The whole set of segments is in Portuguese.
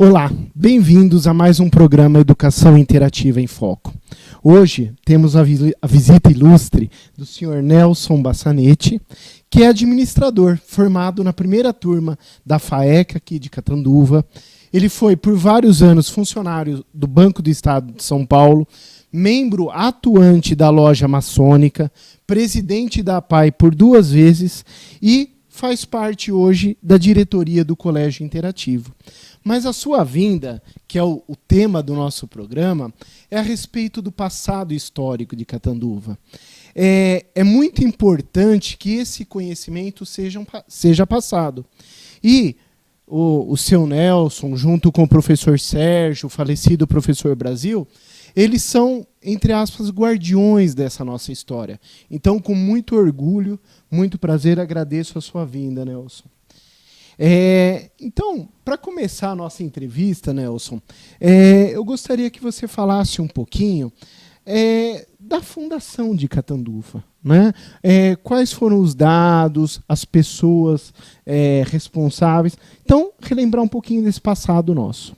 Olá, bem-vindos a mais um programa Educação Interativa em Foco. Hoje temos a visita ilustre do senhor Nelson Bassanetti, que é administrador, formado na primeira turma da FAEC aqui de Catanduva. Ele foi por vários anos funcionário do Banco do Estado de São Paulo, membro atuante da loja maçônica, presidente da APAI por 2 vezes e faz parte hoje da diretoria do Colégio Interativo. Mas a sua vinda, que é o tema do nosso programa, é a respeito do passado histórico de Catanduva. É muito importante que esse conhecimento seja passado. E o seu Nelson, junto com o professor Sérgio, o falecido professor Brasil, eles são, entre aspas, guardiões dessa nossa história. Então, com muito orgulho, muito prazer, agradeço a sua vinda, Nelson. Então, para começar a nossa entrevista, Nelson, eu gostaria que você falasse um pouquinho da fundação de Catanduva, né? Quais foram os dados, as pessoas responsáveis. Então, relembrar um pouquinho desse passado nosso.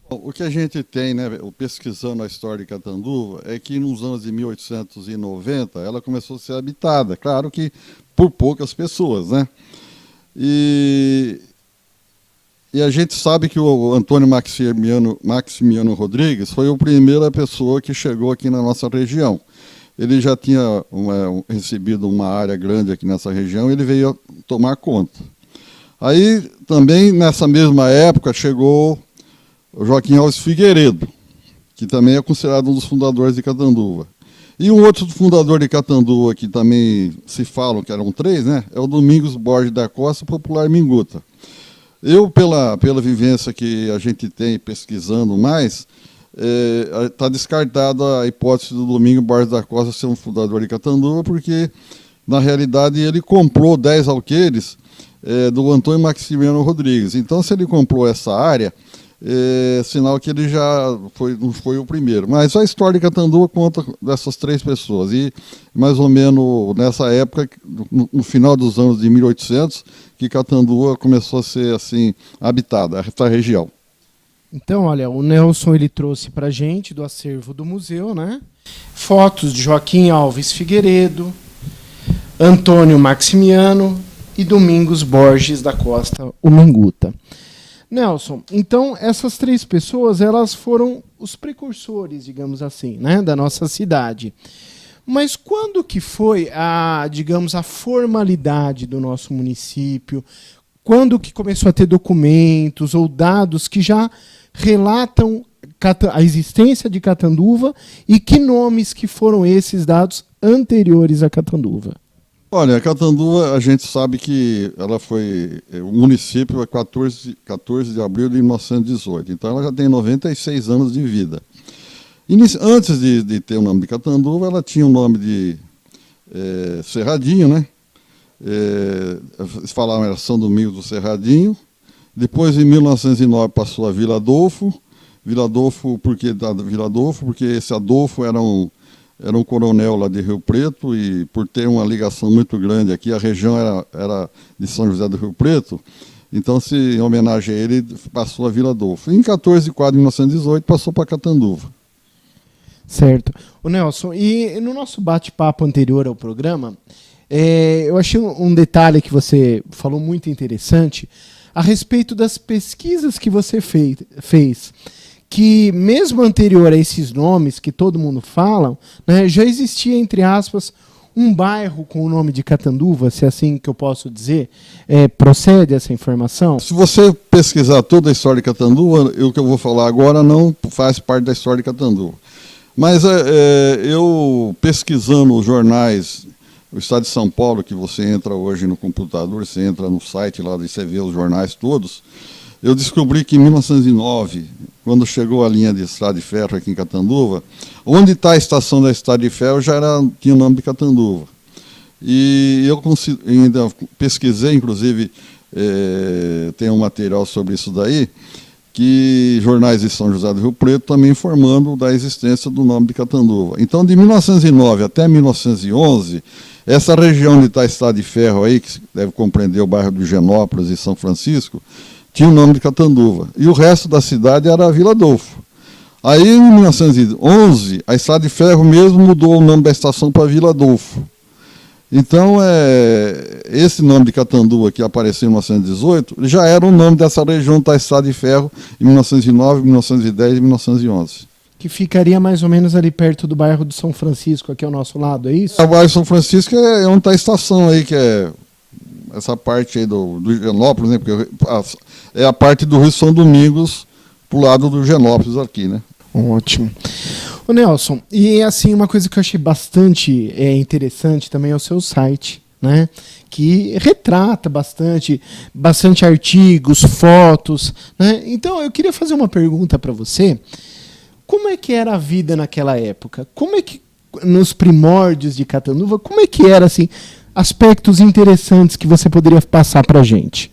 O que a gente tem, né, pesquisando a história de Catanduva, é que nos anos de 1890 ela começou a ser habitada, claro que por poucas pessoas, né? E a gente sabe que o Antônio Maximiano Rodrigues foi a primeira pessoa que chegou aqui na nossa região. Ele já tinha recebido uma área grande aqui nessa região e ele veio tomar conta. Aí, também, nessa mesma época, chegou o Joaquim Alves Figueiredo, que também é considerado um dos fundadores de Catanduva. E um outro fundador de Catanduva, que também se falam que eram 3, né, é o Domingos Borges da Costa, popular Minguta. Eu, pela vivência que a gente tem pesquisando mais, está descartada a hipótese do Domingos Borges da Costa ser um fundador de Catanduva, porque, na realidade, ele comprou 10 alqueires do Antônio Maximiano Rodrigues. Então, se ele comprou essa área, sinal que ele já não foi o primeiro. Mas a história de Catanduva conta dessas 3 pessoas. E, mais ou menos, nessa época, no final dos anos de 1800, que Catanduva começou a ser assim habitada, essa região. Então, olha, o Nelson ele trouxe para a gente, do acervo do museu, né, fotos de Joaquim Alves Figueiredo, Antônio Maximiano e Domingos Borges da Costa, o Minguta. Nelson, então essas 3 pessoas elas foram os precursores, digamos assim, né, da nossa cidade. Mas quando que foi a formalidade do nosso município? Quando que começou a ter documentos ou dados que já relatam a existência de Catanduva e que nomes que foram esses dados anteriores a Catanduva? Olha, a Catanduva, a gente sabe que ela foi o município a 14 de abril de 1918, então ela já tem 96 anos de vida. Antes de ter o nome de Catanduva, ela tinha o nome de Cerradinho, né? Eles falavam era São Domingos do Cerradinho. Depois, em 1909, passou a Vila Adolfo. Vila Adolfo, porque esse Adolfo era um coronel lá de Rio Preto, e por ter uma ligação muito grande aqui, a região era de São José do Rio Preto, então, em homenagem a ele, passou a Vila Adolfo. Em 14 de 4 de 1918, passou para Catanduva. Certo. O Nelson, e no nosso bate-papo anterior ao programa, eu achei um detalhe que você falou muito interessante a respeito das pesquisas que você fez. Que mesmo anterior a esses nomes que todo mundo fala, né, já existia, entre aspas, um bairro com o nome de Catanduva, se é assim que eu posso dizer. Procede essa informação? Se você pesquisar toda a história de Catanduva, o que eu vou falar agora não faz parte da história de Catanduva. Mas eu, pesquisando os jornais, o Estado de São Paulo, que você entra hoje no computador, você entra no site lá e você vê os jornais todos, eu descobri que em 1909, quando chegou a linha de estrada de ferro aqui em Catanduva, onde está a estação da estrada de ferro tinha o nome de Catanduva. E eu ainda pesquisei, inclusive, tem um material sobre isso daí, que jornais de São José do Rio Preto também informando da existência do nome de Catanduva. Então, de 1909 até 1911, essa região onde está a estrada de ferro aí, que deve compreender o bairro do Genópolis e São Francisco, tinha o nome de Catanduva. E o resto da cidade era Vila Adolfo. Aí, em 1911, a Estrada de Ferro mesmo mudou o nome da estação para Vila Adolfo. Então, esse nome de Catanduva que apareceu em 1918, já era o nome dessa região da Estrada de Ferro em 1909, 1910 e 1911. Que ficaria mais ou menos ali perto do bairro do São Francisco, aqui ao nosso lado, é isso? O bairro São Francisco é onde está a estação aí, que é essa parte aí do Higienópolis, né? Porque é a parte do Rio São Domingos, pro lado do Higienópolis aqui, né? Ótimo. Ô Nelson, e assim, uma coisa que eu achei bastante interessante também é o seu site, né? Que retrata bastante artigos, fotos, né? Então eu queria fazer uma pergunta para você. Como é que era a vida naquela época? Como é que, nos primórdios de Catanduva, como é que era, assim, aspectos interessantes que você poderia passar para a gente?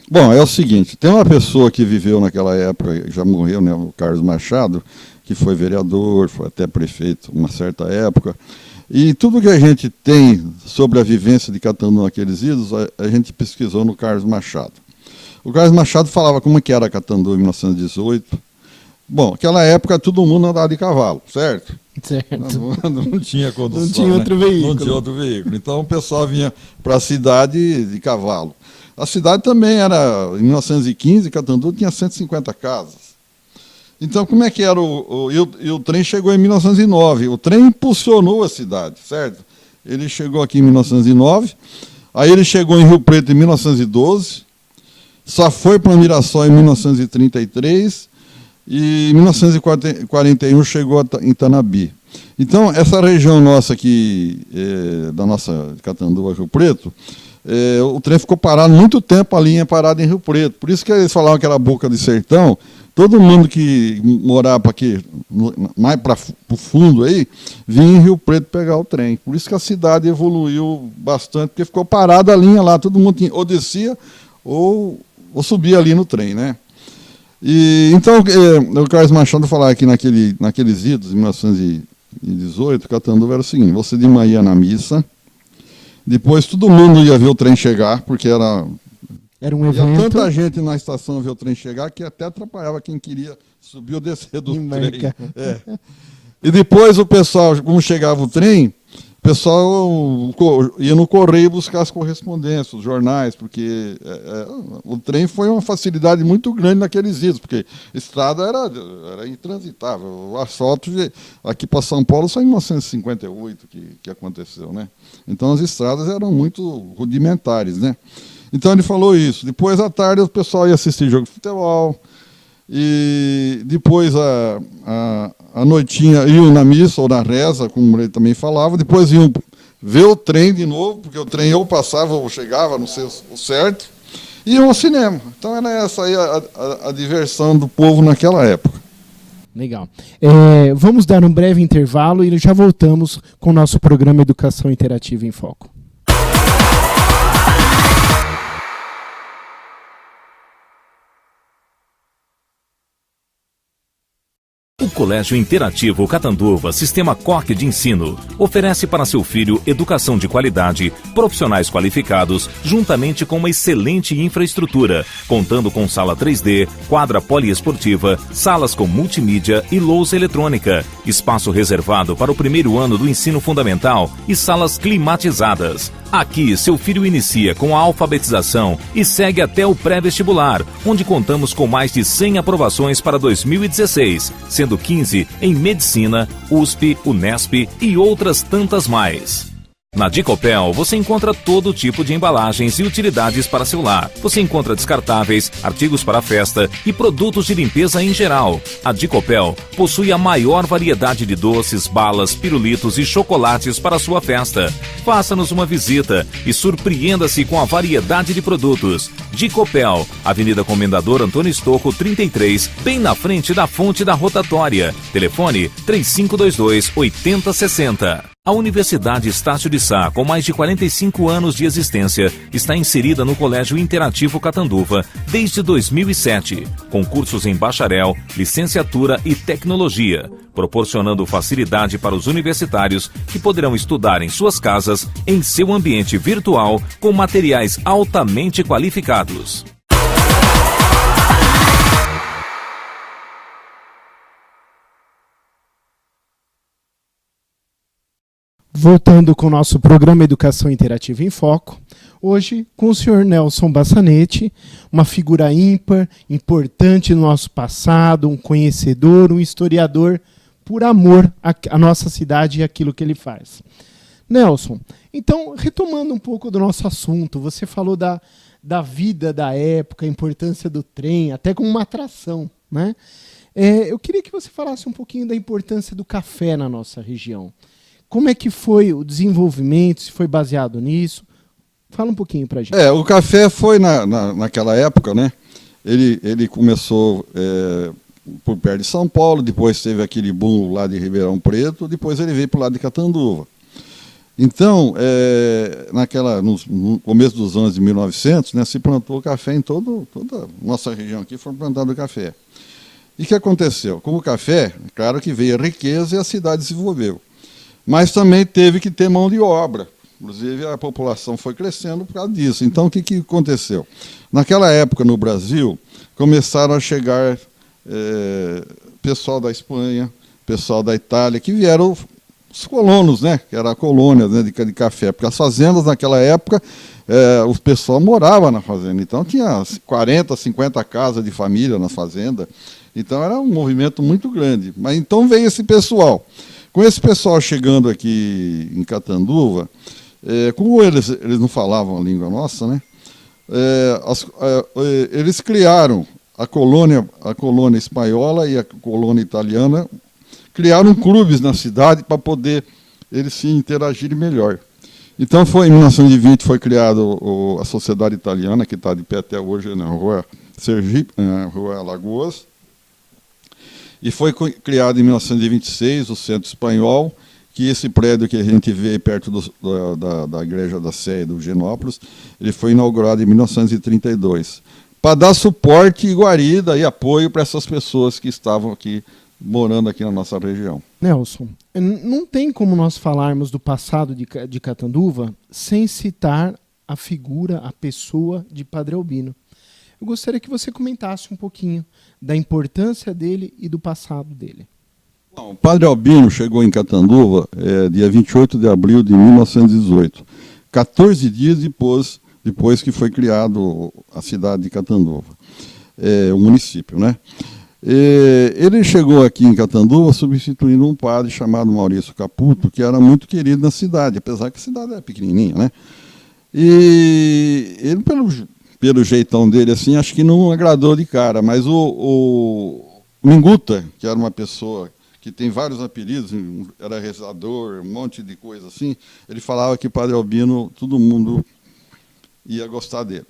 Bom, é o seguinte, tem uma pessoa que viveu naquela época, já morreu, né, o Carlos Machado, que foi vereador, foi até prefeito uma certa época, e tudo que a gente tem sobre a vivência de Catanduva naqueles idos, a gente pesquisou no Carlos Machado. O Carlos Machado falava como que era Catanduva em 1918. Bom, naquela época todo mundo andava de cavalo, certo? Certo. Não tinha condução, não tinha outro veículo. Não tinha outro veículo. Então o pessoal vinha para a cidade de cavalo. A cidade também era, em 1915, Catanduva tinha 150 casas. Então como é que era e o trem chegou em 1909. O trem impulsionou a cidade, certo? Ele chegou aqui em 1909, aí ele chegou em Rio Preto em 1912, só foi para Mirassol em 1933, e em 1941 chegou em Itanabi. Então, essa região nossa aqui, da nossa Catanduva, Rio Preto, o trem ficou parado muito tempo, a linha parada em Rio Preto. Por isso que eles falavam que era boca de sertão. Todo mundo que morava aqui, mais para o fundo aí, vinha em Rio Preto pegar o trem. Por isso que a cidade evoluiu bastante, porque ficou parada a linha lá, todo mundo ou descia ou subia ali no trem, né? E, então, o Carlos Machado falava que naqueles idos, em 1918, Catanduva era o seguinte: você de manhã ia na missa, depois todo mundo ia ver o trem chegar, porque era um evento. Ia tanta gente na estação ver o trem chegar que até atrapalhava quem queria subir ou descer do trem. E depois o pessoal, como chegava o trem, o pessoal ia no correio buscar as correspondências, os jornais, porque o trem foi uma facilidade muito grande naqueles dias, porque a estrada era intransitável. O asfalto aqui para São Paulo só em 1958 que aconteceu, né? Então as estradas eram muito rudimentares, né? Então ele falou isso. Depois à tarde o pessoal ia assistir jogo de futebol, e depois a noitinha iam na missa ou na reza, como ele também falava, depois iam ver o trem de novo, porque o trem ou passava ou chegava, não sei o certo, e iam ao cinema. Então era essa aí a diversão do povo naquela época. Legal. Vamos dar um breve intervalo e já voltamos com o nosso programa Educação Interativa em Foco. O Colégio Interativo Catanduva, Sistema COC de Ensino, oferece para seu filho educação de qualidade, profissionais qualificados, juntamente com uma excelente infraestrutura, contando com sala 3D, quadra poliesportiva, salas com multimídia e lousa eletrônica, espaço reservado para o primeiro ano do ensino fundamental e salas climatizadas. Aqui, seu filho inicia com a alfabetização e segue até o pré-vestibular, onde contamos com mais de 100 aprovações para 2016, sendo 15 em Medicina, USP, Unesp e outras tantas mais. Na Dicopel, você encontra todo tipo de embalagens e utilidades para seu lar. Você encontra descartáveis, artigos para festa e produtos de limpeza em geral. A Dicopel possui a maior variedade de doces, balas, pirulitos e chocolates para sua festa. Faça-nos uma visita e surpreenda-se com a variedade de produtos. Dicopel, Avenida Comendador Antônio Stocco, 33, bem na frente da fonte da rotatória. Telefone 3522-8060. A Universidade Estácio de Sá, com mais de 45 anos de existência, está inserida no Colégio Interativo Catanduva desde 2007, com cursos em bacharel, licenciatura e tecnologia, proporcionando facilidade para os universitários que poderão estudar em suas casas, em seu ambiente virtual, com materiais altamente qualificados. Voltando com o nosso programa Educação Interativa em Foco, hoje com o senhor Nelson Bassanete, uma figura ímpar, importante no nosso passado, um conhecedor, um historiador, por amor à nossa cidade e aquilo que ele faz. Nelson, então, retomando um pouco do nosso assunto, você falou da vida da época, a importância do trem, até como uma atração, né? Eu queria que você falasse um pouquinho da importância do café na nossa região. Como é que foi o desenvolvimento, se foi baseado nisso? Fala um pouquinho para a gente. O café foi naquela época, né? Ele começou por perto de São Paulo, depois teve aquele boom lá de Ribeirão Preto, depois ele veio para o lado de Catanduva. Então, no começo dos anos de 1900, né, se plantou café em toda a nossa região aqui, foi plantado café. E o que aconteceu? Com o café, claro que veio a riqueza e a cidade se desenvolveu. Mas também teve que ter mão de obra. Inclusive, a população foi crescendo por causa disso. Então, o que aconteceu? Naquela época, no Brasil, começaram a chegar pessoal da Espanha, pessoal da Itália, que vieram os colonos, né? Que era a colônia, né, de café. Porque as fazendas, naquela época, o pessoal morava na fazenda. Então, tinha 40, 50 casas de família na fazenda. Então, era um movimento muito grande. Mas então veio esse pessoal. Com esse pessoal chegando aqui em Catanduva, como eles não falavam a língua nossa, né? Eles criaram a colônia espanhola e a colônia italiana, criaram clubes na cidade para poder eles se interagirem melhor. Então, em 1920, foi criada a Sociedade Italiana, que está de pé até hoje na Rua Sergipe, na Rua Alagoas. E foi criado em 1926 o Centro Espanhol, que esse prédio que a gente vê perto da Igreja da Sé do Genópolis, ele foi inaugurado em 1932, para dar suporte e guarida e apoio para essas pessoas que estavam aqui, morando aqui na nossa região. Nelson, não tem como nós falarmos do passado de Catanduva sem citar a figura, a pessoa de Padre Albino. Eu gostaria que você comentasse um pouquinho da importância dele e do passado dele. Bom, o Padre Albino chegou em Catanduva dia 28 de abril de 1918, 14 dias depois que foi criado a cidade de Catanduva, o município, né? Ele chegou aqui em Catanduva substituindo um padre chamado Maurício Caputo, que era muito querido na cidade, apesar que a cidade é pequenininha, né? E ele, pelo jeitão dele, assim, acho que não agradou de cara, mas o Minguta, que era uma pessoa que tem vários apelidos, era rezador, um monte de coisa assim, ele falava que Padre Albino, todo mundo ia gostar dele.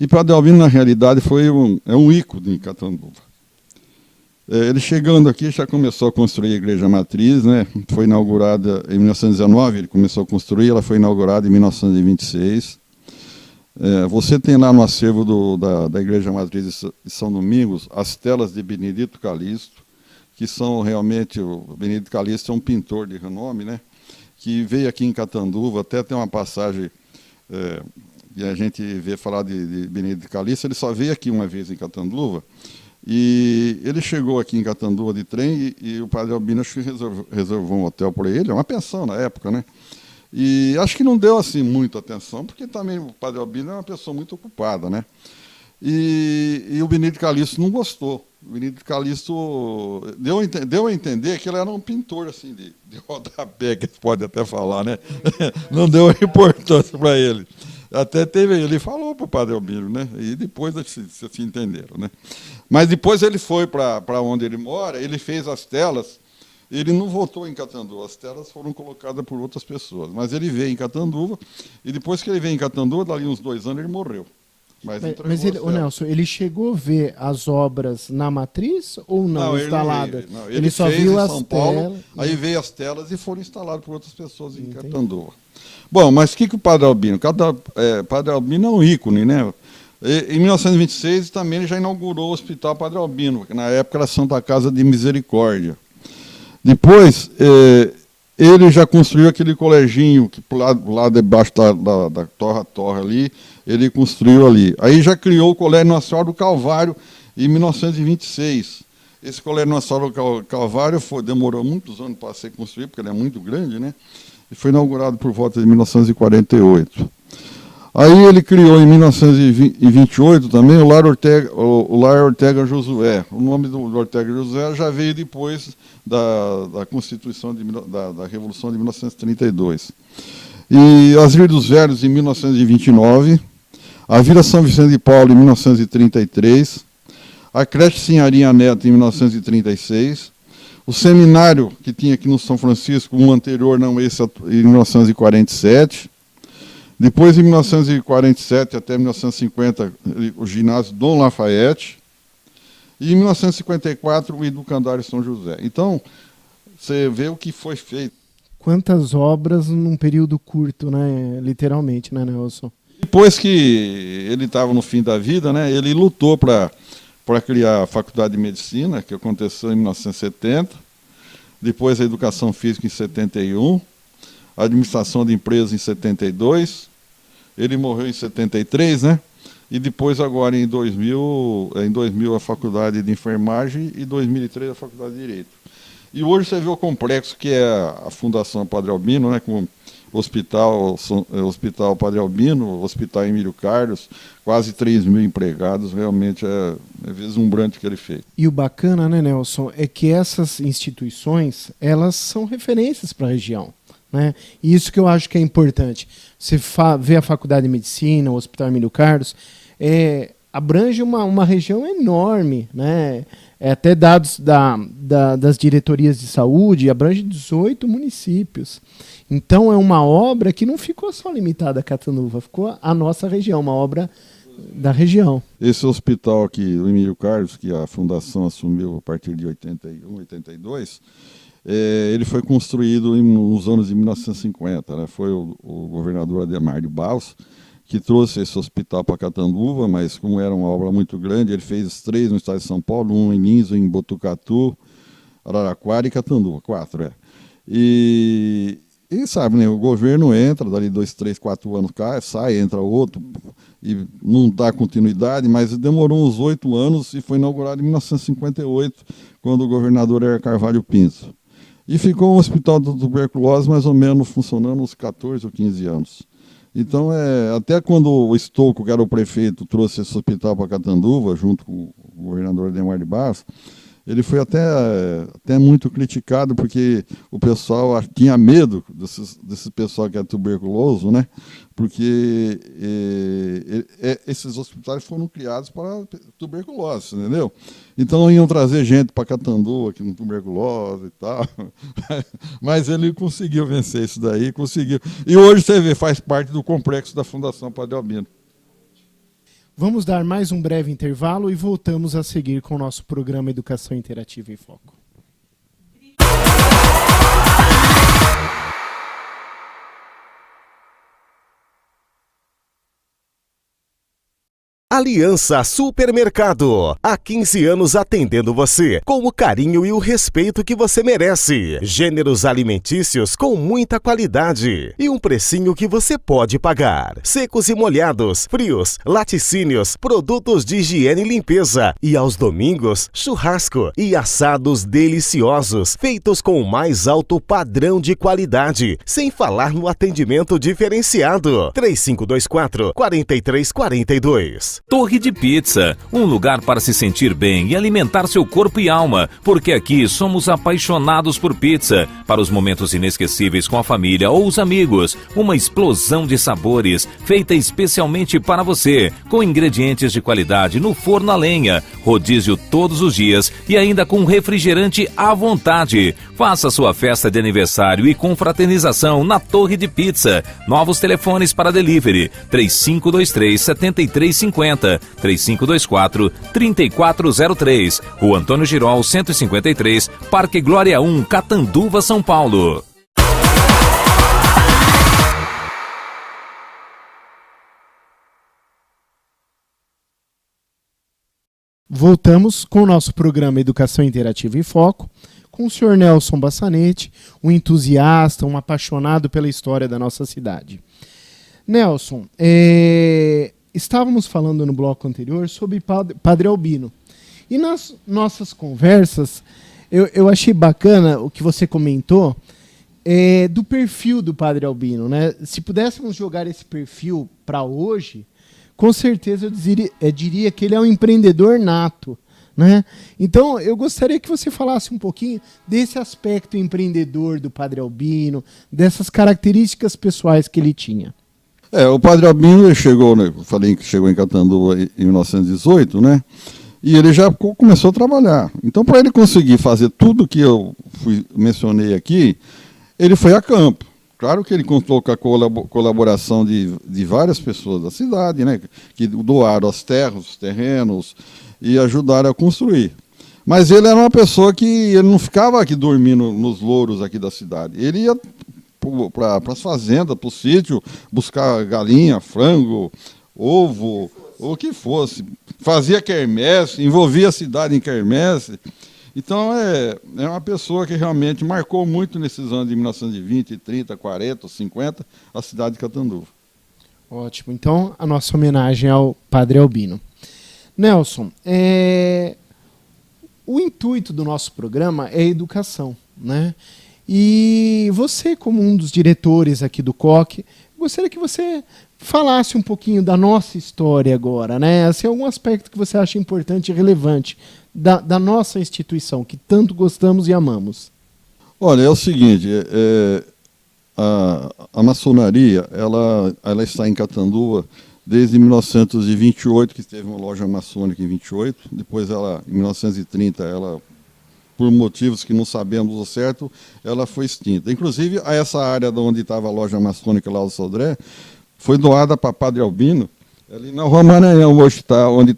E Padre Albino, na realidade, é um ícone em Catanduva. Ele chegando aqui já começou a construir a Igreja Matriz, né? Foi inaugurada em 1919, ele começou a construir, ela foi inaugurada em 1926. Você tem lá no acervo da Igreja Matriz de São Domingos as telas de Benedito Calixto, que são realmente... O Benedito Calixto é um pintor de renome, né? Que veio aqui em Catanduva, até tem uma passagem que a gente vê falar de Benedito Calixto, ele só veio aqui uma vez em Catanduva, e ele chegou aqui em Catanduva de trem e o Padre Albino acho que reservou um hotel para ele, uma pensão na época, né? E acho que não deu assim muita atenção, porque também o Padre Albino é uma pessoa muito ocupada, né? E o Benedito Calixto não gostou. O Benedito Calixto deu a entender que ele era um pintor assim, de rodapé, que pode até falar, né? Não deu importância para ele. Até ele falou para o Padre Albino, né? E depois se entenderam, né? Mas depois ele foi para onde ele mora, ele fez as telas, ele não voltou em Catanduva, as telas foram colocadas por outras pessoas, mas ele veio em Catanduva, e depois que ele veio em Catanduva, dali uns 2 anos, ele morreu. Mas Nelson, ele chegou a ver as obras na matriz ou não instaladas? Ele só fez viu em as São Paulo, telas. Aí veio as telas e foram instaladas por outras pessoas em Catanduva. Bom, mas o que o Padre Albino? Padre Albino é um ícone, né? Em 1926 também ele já inaugurou o Hospital Padre Albino, que na época era Santa Casa de Misericórdia. Depois, ele já construiu aquele coleginho, que lá debaixo da torre ali, ele construiu ali. Aí já criou o Colégio Nossa Senhora do Calvário em 1926. Esse Colégio Nossa Senhora do Calvário demorou muitos anos para ser construído, porque ele é muito grande, né? e foi inaugurado por volta de 1948. Aí ele criou em 1928 também o Lar Ortega Josué. O nome do Ortega Josué já veio depois da Constituição da Revolução de 1932. E Asir dos Velhos em 1929, a Vila São Vicente de Paulo em 1933, a creche Sinharinha Neto em 1936, o seminário que tinha aqui no São Francisco, um anterior, não esse, em 1947. Depois, em 1947 até 1950, o ginásio Dom Lafayette. E em 1954, o Educandário São José. Então, você vê o que foi feito. Quantas obras num período curto, né? Literalmente, né, Nelson? Depois que ele estava no fim da vida, né, ele lutou para criar a Faculdade de Medicina, que aconteceu em 1970. Depois a Educação Física em 71. A Administração de Empresas em 72, ele morreu em 73, né? E depois agora em 2000 a Faculdade de Enfermagem e 2003 a Faculdade de Direito. E hoje você vê o complexo que é a Fundação Padre Albino, né? Com Hospital Padre Albino, Hospital Emílio Carlos, quase 3 mil empregados, realmente é vislumbrante o que ele fez. E o bacana, né, Nelson, é que essas instituições, elas são referências para a região. Né? E isso que eu acho que é importante. Você vê a Faculdade de Medicina, o Hospital Emílio Carlos, abrange uma região enorme, né? Até dados das diretorias de saúde, abrange 18 municípios. Então é uma obra que não ficou só limitada a Catanduva, ficou a nossa região, uma obra da região. Esse hospital aqui, o Emílio Carlos, que a fundação assumiu a partir de 81, 82, ele foi construído nos anos de 1950. Né? Foi o governador Ademar de Barros que trouxe esse hospital para Catanduva, mas como era uma obra muito grande, ele fez 3 no estado de São Paulo, um em Lins, um em Botucatu, Araraquara e Catanduva, 4. E sabe, né, o governo entra, dali 2, 3, 4 anos cai, sai, entra outro, e não dá continuidade, mas demorou uns 8 anos e foi inaugurado em 1958, quando o governador era Carvalho Pinto. E ficou um hospital de tuberculose mais ou menos funcionando uns 14 ou 15 anos. Então, até quando o Estouco, que era o prefeito, trouxe esse hospital para Catanduva, junto com o governador Ademar de Barros, ele foi até muito criticado, porque o pessoal tinha medo desse pessoal que é tuberculoso, né? Porque esses hospitais foram criados para tuberculose, entendeu? Então iam trazer gente para Catanduva, que não tuberculose e tal. Mas ele conseguiu vencer isso daí, conseguiu. E hoje você vê, faz parte do complexo da Fundação Padre Albino. Vamos dar mais um breve intervalo e voltamos a seguir com o nosso programa Educação Interativa em Foco. Aliança Supermercado, há 15 anos atendendo você com o carinho e o respeito que você merece. Gêneros alimentícios com muita qualidade e um precinho que você pode pagar. Secos e molhados, frios, laticínios, produtos de higiene e limpeza. E aos domingos, churrasco e assados deliciosos, feitos com o mais alto padrão de qualidade, sem falar no atendimento diferenciado. 3524-4342. Torre de Pizza, um lugar para se sentir bem e alimentar seu corpo e alma, porque aqui somos apaixonados por pizza. Para os momentos inesquecíveis com a família ou os amigos, uma explosão de sabores, feita especialmente para você, com ingredientes de qualidade no forno a lenha, rodízio todos os dias e ainda com refrigerante à vontade. Faça sua festa de aniversário e confraternização na Torre de Pizza. Novos telefones para delivery: 3523-7350, 3524-3403, Rua Antônio Girol 153, Parque Glória 1, Catanduva, São Paulo. Voltamos com o nosso programa Educação Interativa em Foco, com o senhor Nelson Bassanete, um entusiasta, um apaixonado pela história da nossa cidade. Nelson, estávamos falando no bloco anterior sobre Padre Albino. E nas nossas conversas, eu achei bacana o que você comentou, do perfil do Padre Albino, né? Se pudéssemos jogar esse perfil para hoje, com certeza eu diria que ele é um empreendedor nato, né? Então, eu gostaria que você falasse um pouquinho desse aspecto empreendedor do Padre Albino, dessas características pessoais que ele tinha. O Padre Albino chegou, né, falei que chegou em Catanduva em 1918, né? E ele já começou a trabalhar. Então, para ele conseguir fazer tudo que eu mencionei aqui, ele foi a campo. Claro que ele contou com a colaboração de várias pessoas da cidade, né, que doaram as terras, os terrenos e ajudaram a construir. Mas ele era uma pessoa que ele não ficava aqui dormindo nos louros aqui da cidade. Ele ia para as fazendas, para o sítio, buscar galinha, frango, ovo, o que fosse. Fazia quermesse, envolvia a cidade em quermesse. Então, é uma pessoa que realmente marcou muito nesses anos de 1920, 30, 40, 50, a cidade de Catanduva. Ótimo. Então, a nossa homenagem ao Padre Albino. Nelson, o intuito do nosso programa é a educação, né? E você, como um dos diretores aqui do COC, gostaria que você falasse um pouquinho da nossa história agora, né? Assim, algum aspecto que você acha importante e relevante da nossa instituição, que tanto gostamos e amamos. Olha, é o seguinte, a maçonaria, ela está em Catanduva desde 1928, que teve uma loja maçônica em 28, depois em 1930, ela, por motivos que não sabemos o certo, ela foi extinta. Inclusive, essa área onde estava a loja maçônica lá do Sodré, foi doada para Padre Albino, ali na Rua Maranhão, hoje está onde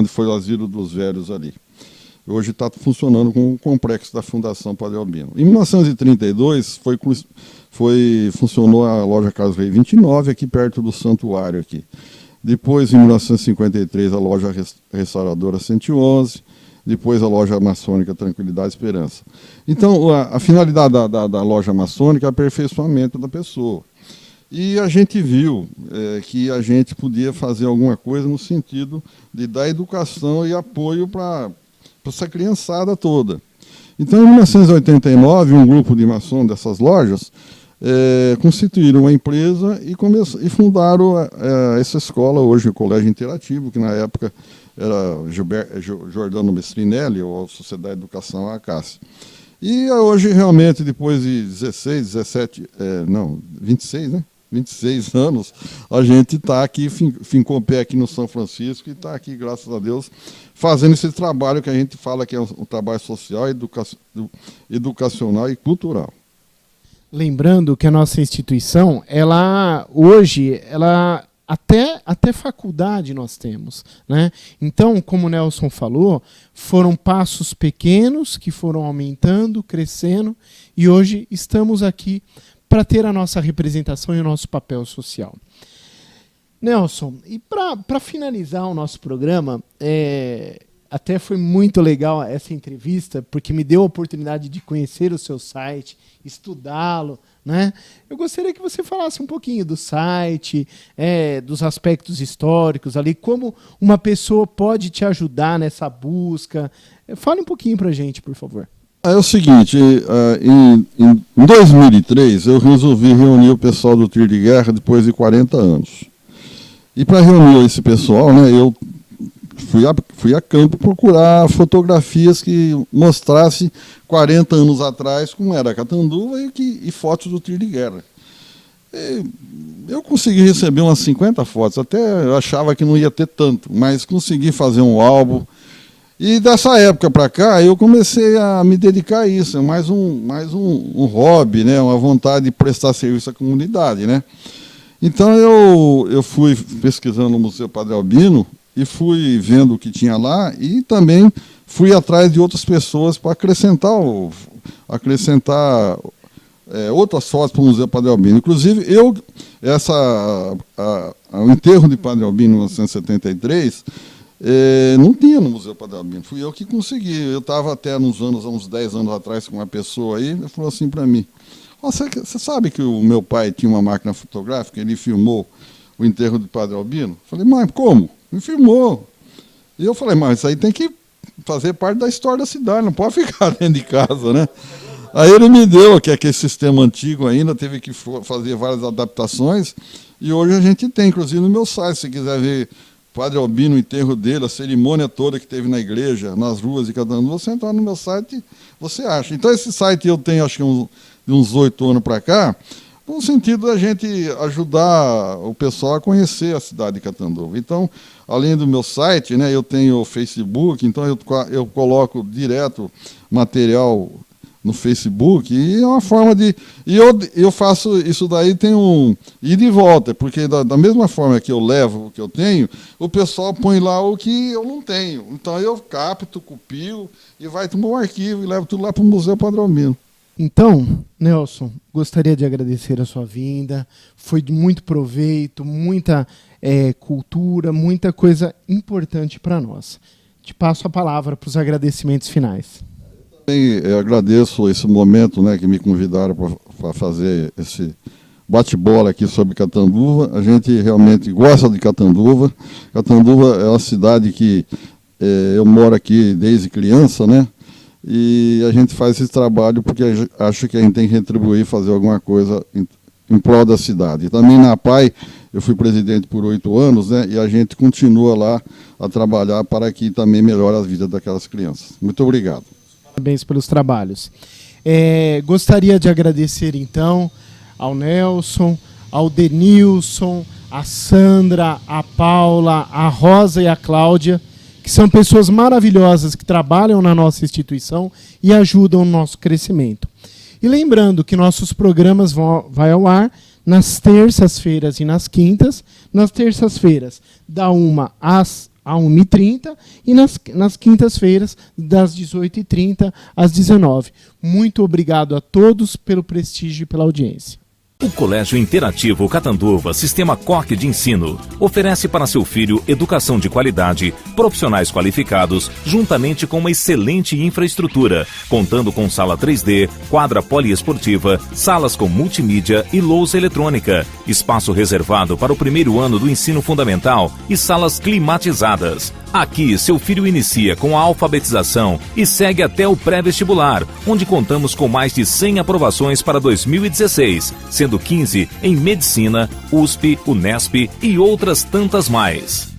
foi o Asilo dos Velhos ali. Hoje está funcionando com o complexo da Fundação Padre Albino. Em 1932, funcionou a loja Carlos Rei 29, aqui perto do santuário. Aqui. Depois, em 1953, a loja Restauradora 111, depois a loja maçônica Tranquilidade e Esperança. Então, a finalidade da loja maçônica é o aperfeiçoamento da pessoa. E a gente viu que a gente podia fazer alguma coisa no sentido de dar educação e apoio para essa criançada toda. Então, em 1989, um grupo de maçons dessas lojas constituíram uma empresa e fundaram essa escola, hoje o Colégio Interativo, que na época era Jordano Mestrinelli, ou a Sociedade de Educação Acácia. E hoje, realmente, depois de 26 anos, a gente está aqui, fincou o pé aqui no São Francisco e está aqui, graças a Deus, fazendo esse trabalho que a gente fala que é um trabalho social, educacional e cultural. Lembrando que a nossa instituição, hoje, até faculdade nós temos, né? Então, como o Nelson falou, foram passos pequenos que foram aumentando, crescendo, e hoje estamos aqui para ter a nossa representação e o nosso papel social. Nelson, e para finalizar o nosso programa, até foi muito legal essa entrevista, porque me deu a oportunidade de conhecer o seu site, estudá-lo, né? Eu gostaria que você falasse um pouquinho do site, dos aspectos históricos ali, como uma pessoa pode te ajudar nessa busca. Fale um pouquinho para a gente, por favor. É o seguinte, em 2003 eu resolvi reunir o pessoal do tiro de guerra depois de 40 anos. E para reunir esse pessoal, né, eu fui a campo procurar fotografias que mostrassem 40 anos atrás como era Catanduva e fotos do tiro de guerra. Eu consegui receber umas 50 fotos, até eu achava que não ia ter tanto, mas consegui fazer um álbum. E dessa época para cá, eu comecei a me dedicar a isso, mais um hobby, né, uma vontade de prestar serviço à comunidade, né. Então eu fui pesquisando no Museu Padre Albino e fui vendo o que tinha lá e também fui atrás de outras pessoas para acrescentar outras fotos para o Museu Padre Albino. Inclusive, o enterro de Padre Albino em 1973, não tinha no Museu Padre Albino, fui eu que consegui. Eu estava até há uns 10 anos atrás com uma pessoa aí, ele falou assim para mim: você sabe que o meu pai tinha uma máquina fotográfica, ele filmou o enterro de Padre Albino? Eu falei: mas como? Ele filmou. E eu falei: mas isso aí tem que fazer parte da história da cidade, não pode ficar dentro de casa, né? Aí ele me deu, que é aquele sistema antigo ainda, teve que fazer várias adaptações, e hoje a gente tem, inclusive no meu site, se quiser ver Padre Albino, o enterro dele, a cerimônia toda que teve na igreja, nas ruas de Catanduva, você entrar no meu site, você acha. Então esse site eu tenho, acho que de uns 8 anos para cá, no sentido da gente ajudar o pessoal a conhecer a cidade de Catanduva. Então, além do meu site, né, eu tenho o Facebook, então eu coloco direto material no Facebook, e é uma forma de... E eu faço isso daí, tem um ida e volta, porque da mesma forma que eu levo o que eu tenho, o pessoal põe lá o que eu não tenho. Então eu capto, copio, e vai para o meu arquivo, e levo tudo lá para o Museu Padre Albino. Então, Nelson, gostaria de agradecer a sua vinda, foi de muito proveito, muita cultura, muita coisa importante para nós. Te passo a palavra para os agradecimentos finais. Eu agradeço esse momento, né, que me convidaram para fazer esse bate-bola aqui sobre Catanduva. A gente realmente gosta de Catanduva. Catanduva é uma cidade que eu moro aqui desde criança, né? E a gente faz esse trabalho porque acho que a gente tem que retribuir, fazer alguma coisa em prol da cidade. Também na APAI, eu fui presidente por 8 anos, né? E a gente continua lá a trabalhar para que também melhore a vida daquelas crianças. Muito obrigado. Parabéns pelos trabalhos. Gostaria de agradecer, então, ao Nelson, ao Denilson, a Sandra, a Paula, a Rosa e a Cláudia, que são pessoas maravilhosas que trabalham na nossa instituição e ajudam no nosso crescimento. E lembrando que nossos programas vão ao ar nas terças-feiras e nas quintas. Nas terças-feiras, da 1 às 1h30 e nas quintas-feiras, das 18h30 às 19h. Muito obrigado a todos pelo prestígio e pela audiência. O Colégio Interativo Catanduva Sistema COC de Ensino oferece para seu filho educação de qualidade, profissionais qualificados, juntamente com uma excelente infraestrutura, contando com sala 3D, quadra poliesportiva, salas com multimídia e lousa eletrônica, espaço reservado para o primeiro ano do ensino fundamental e salas climatizadas. Aqui, seu filho inicia com a alfabetização e segue até o pré-vestibular, onde contamos com mais de 100 aprovações para 2016, sendo 15 em Medicina, USP, Unesp e outras tantas mais.